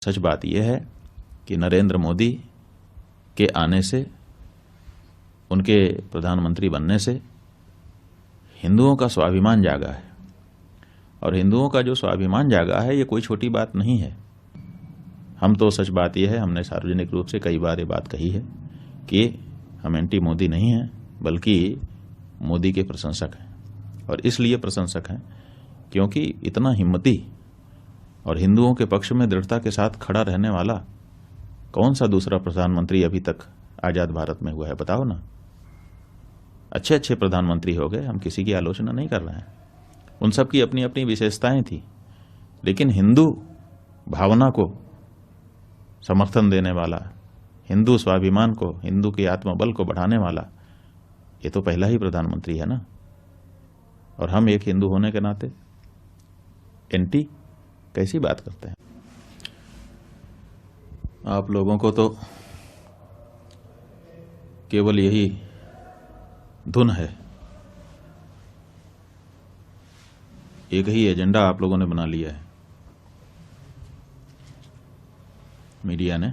सच बात यह है कि नरेंद्र मोदी के आने से, उनके प्रधानमंत्री बनने से हिंदुओं का स्वाभिमान जागा है। और हिंदुओं का जो स्वाभिमान जागा है ये कोई छोटी बात नहीं है। हम तो सच बात यह है, हमने सार्वजनिक रूप से कई बार ये बात कही है कि हम एंटी मोदी नहीं हैं, बल्कि मोदी के प्रशंसक हैं। और इसलिए प्रशंसक हैं क्योंकि इतना हिम्मती और हिंदुओं के पक्ष में दृढ़ता के साथ खड़ा रहने वाला कौन सा दूसरा प्रधानमंत्री अभी तक आजाद भारत में हुआ है, बताओ ना। अच्छे अच्छे प्रधानमंत्री हो गए, हम किसी की आलोचना नहीं कर रहे हैं, उन सब की अपनी अपनी विशेषताएं थी, लेकिन हिंदू भावना को समर्थन देने वाला, हिंदू स्वाभिमान को, हिंदू के आत्मबल को बढ़ाने वाला ये तो पहला ही प्रधानमंत्री है ना। और हम एक हिंदू होने के नाते एंटी कैसी बात करते हैं। आप लोगों को तो केवल यही धुन है, एक ही एजेंडा आप लोगों ने बना लिया है मीडिया ने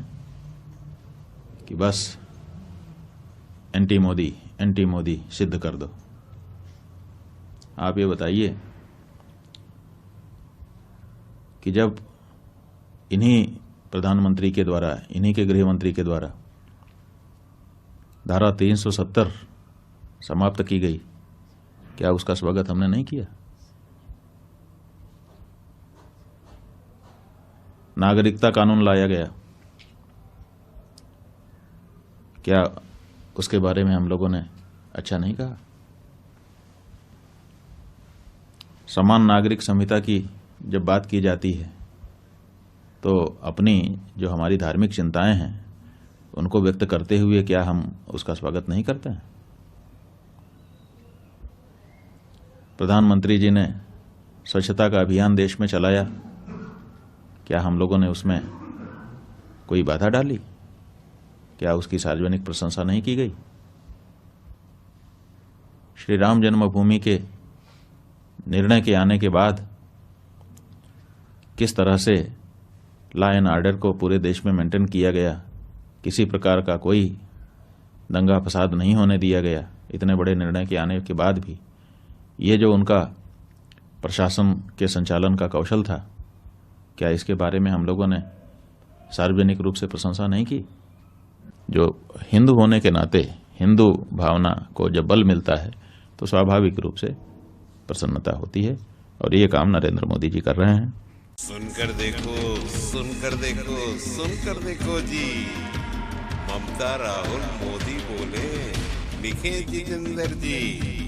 कि बस एंटी मोदी सिद्ध कर दो। आप ये बताइए कि जब इन्हीं प्रधानमंत्री के द्वारा, इन्हीं के गृह मंत्री के द्वारा धारा 370 समाप्त की गई, क्या उसका स्वागत हमने नहीं किया? नागरिकता कानून लाया गया, क्या उसके बारे में हम लोगों ने अच्छा नहीं कहा? समान नागरिक संहिता की जब बात की जाती है तो अपनी जो हमारी धार्मिक चिंताएं हैं उनको व्यक्त करते हुए क्या हम उसका स्वागत नहीं करते हैं? प्रधानमंत्री जी ने स्वच्छता का अभियान देश में चलाया, क्या हम लोगों ने उसमें कोई बाधा डाली? क्या उसकी सार्वजनिक प्रशंसा नहीं की गई? श्री राम जन्मभूमि के निर्णय के आने के बाद किस तरह से लॉ एंड ऑर्डर को पूरे देश में मेंटेन किया गया, किसी प्रकार का कोई दंगा फसाद नहीं होने दिया गया, इतने बड़े निर्णय के आने के बाद भी ये जो उनका प्रशासन के संचालन का कौशल था, क्या इसके बारे में हम लोगों ने सार्वजनिक रूप से प्रशंसा नहीं की? जो हिंदू होने के नाते हिंदू भावना को जब बल मिलता है तो स्वाभाविक रूप से प्रसन्नता होती है, और ये काम नरेंद्र मोदी जी कर रहे हैं। सुनकर देखो जी, ममता राहुल मोदी बोले, लिखे जितेंद्र जी।